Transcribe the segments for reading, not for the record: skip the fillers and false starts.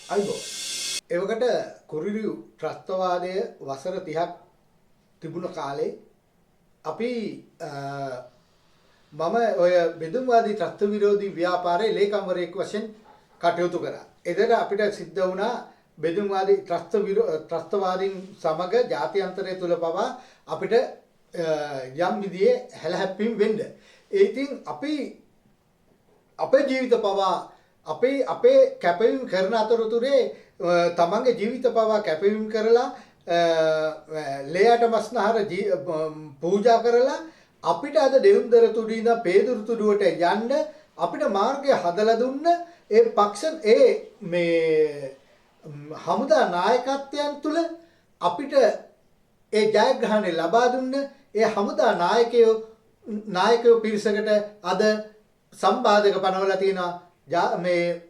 අයිබෝ. එවකට කුරිරු ත්‍රස්තවාදය වසර 30ක් තිබුණ කාලේ අපි මම ඔය බෙදුම්වාදී ත්‍රස්ත විරෝධී ව්‍යාපාරයේ ලේකම්වරයෙක් වශයෙන් කටයුතු කරා. එතන අපිට සිද්ධ වුණා බෙදුම්වාදී ත්‍රස්තවාදීන් සමග ජාත්‍යන්තරය තුල පවා අපිට යම් විදිහේ හැලහැප්පීම් වෙන්න. ඒ ඉතින් අපි අපේ ජීවිත පවා අපේ කැපවීම කරන අතරතුරේ තමන්ගේ ජීවිත පවා කැපවීම කරලා ලේයට මස්නහර පූජා කරලා අපිට අද දෙවුන්දර තුඩු ඉඳන් පේදුරු තුඩුවට යන්න අපිට මාර්ගය හදලා දුන්න ඒ පක්ෂ මේ හමුදා නායකත්වයන් තුල අපිට ඒ ජයග්‍රහණය ලබා දුන්න ඒ හමුදා නායකයෝ පිරිසකට අද සම්බාධක පනවලා තියෙනවා මේ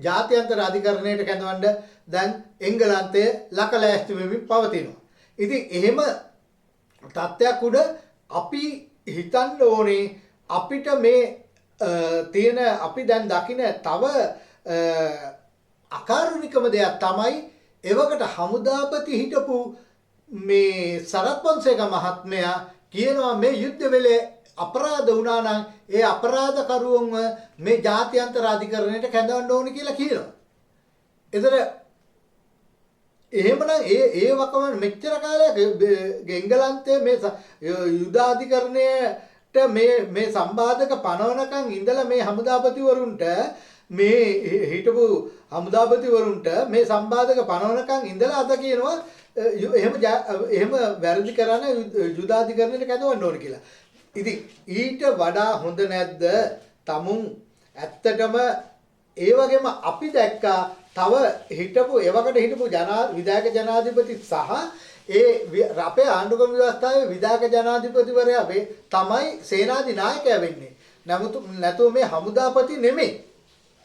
ජාත්‍යන්තර අධිකරණයට කැඳවන්න දැන් එංගලන්තය ලකලෑස්ති වෙමින් පවතිනවා. ඉතින් එහෙම තත්ත්වයක් උඩ අපි හිතන්න ඕනේ අපිට මේ තියෙන අපි දැන් දකින තව අකාරුණිකම දෙයක් තමයි එවකට හමුදාපති හිටපු මේ සරත් පොන්සේක මහත්මයා කියනවා මේ යුද්ධ වෙලේ අපරාධ වුණා නම් ඒ අපරාධකරුවන්ව මේ ජාත්‍යන්තර අධිකරණයට කැඳවන්න ඕනේ කියලා කියනවා. ඒතර එහෙමනම් ඒ වකම මෙච්චර කාලයක් එංගලන්තයේ මේ යුද අධිකරණයට මේ සම්බාධක පනවනකන් ඉඳලා මේ හමුදාපතිවරුන්ට මේ හිටපු හමුදාපතිවරුන්ට මේ සම්බාධක පනවනකන් ඉඳලා අද කියනවා එහෙම වැරදි කරන යුද අධිකරණයට කැඳවන්න ඕනේ කියලා. ඉතින් ඊට වඩා හොඳ නැද්ද තමුන් ඇත්තටම ඒ වගේම අපි දැක්කා තව එවකට හිටපු විධායක ජනාධිපති සහ ඒ අපේ ආණ්ඩුක්‍රම ව්‍යවස්ථාවේ විධායක ජනාධිපතිවරයා තමයි සේනාධි නායකයා වෙන්නේ. නැතුව මේ හමුදාපති නෙමෙයි.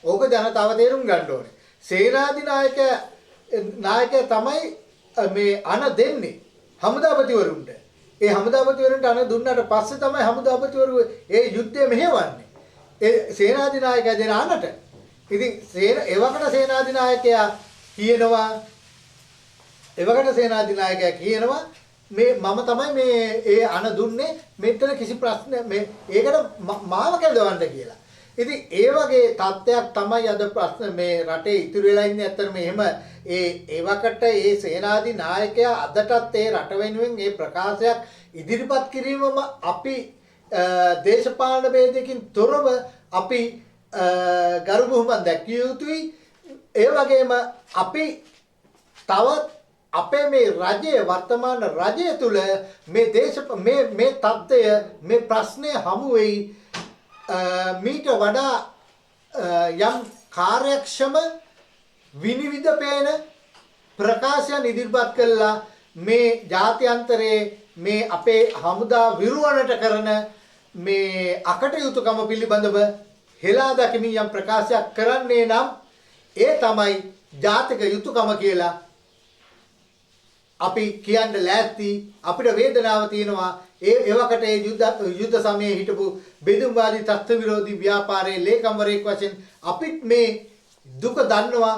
ඕක ජනතාව තේරුම් ගන්න ඕනේ. සේනාධි නායකයා තමයි මේ අන දෙන්නේ හමුදාපතිවරුන්ට. ඒ හමුදාපතිවරුන්ට අන දුන්නාට පස්සේ තමයි හමුදාපතිවරු ඒ යුද්ධය මෙහෙවන්නේ. ඒ සේනාධිනායකයා දෙන අනට. ඉතින් එවකට සේනාධිනායකයා කියනවා මේ මම තමයි මේ ඒ අන දුන්නේ මෙතන කිසි ප්‍රශ්න ඒකට මාව කැඳවන්න කියලා. ඉතින් ඒ වගේ තත්ත්වයක් තමයි අද ප්‍රශ්න මේ රටේ ඉතුරු වෙලා ඉන්නේ. ඇත්තටම එහෙම එවකට ඒ සේනාධි නායකයා අදටත් ඒ රට වෙනුවෙන් ඒ ප්‍රකාශයක් ඉදිරිපත් කිරීමම අපි දේශපාලන ભેදයකින් තොරව අපි ගරු බුහුමන් දැක්විය යුතුයි. ඒ වගේම අපි තවත් අපේ මේ රජයේ වර්තමාන රජය තුල මේ මේ තත්ත්වය මේ ප්‍රශ්නය හමු වෙයි මීට වඩා යම් කාර්යක්ෂම විනිවිද පේන ප්‍රකාශයන් ඉදිරිපත් කළා මේ ජාත්‍යන්තරයේ මේ අපේ හමුදා විරුවනට කරන මේ අකටයුතුකම පිළිබඳව හෙලා දකිමින් යම් ප්‍රකාශයක් කරන්නේ නම් ඒ තමයි ජාතික යුතුයකම කියලා අපි කියන්න ලෑස්ති. අපිට වේදනාව තියෙනවා එවකට ඒ යුද්ධ සමයේ හිටපු බෙදුම්වාදී ත්‍රස්ත විරෝධී ව්‍යාපාරයේ ලේකම්වරයෙක් වශයෙන් අපිත් මේ දුක දන්නවා.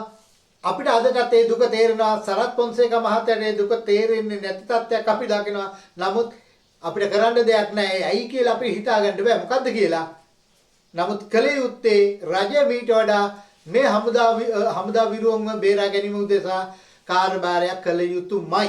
අපිට අදටත් ඒ දුක තේරෙනවා. සරත් පොන්සේක මහත්තයාට ඒ දුක තේරෙන්නේ නැති තත්ත්වයක් අපි දකිනවා. නමුත් අපිට කරන්න දෙයක් නැහැ. ඇයි කියලා අපිට හිතාගන්න බෑ මොකද්ද කියලා. නමුත් කලේ යුත්තේ රජ මීට වඩා මේ හමුදා විරුවන්ව බේරා ගැනීම උදෙසා කාර්යභාරයක් කළ යුතුමයි.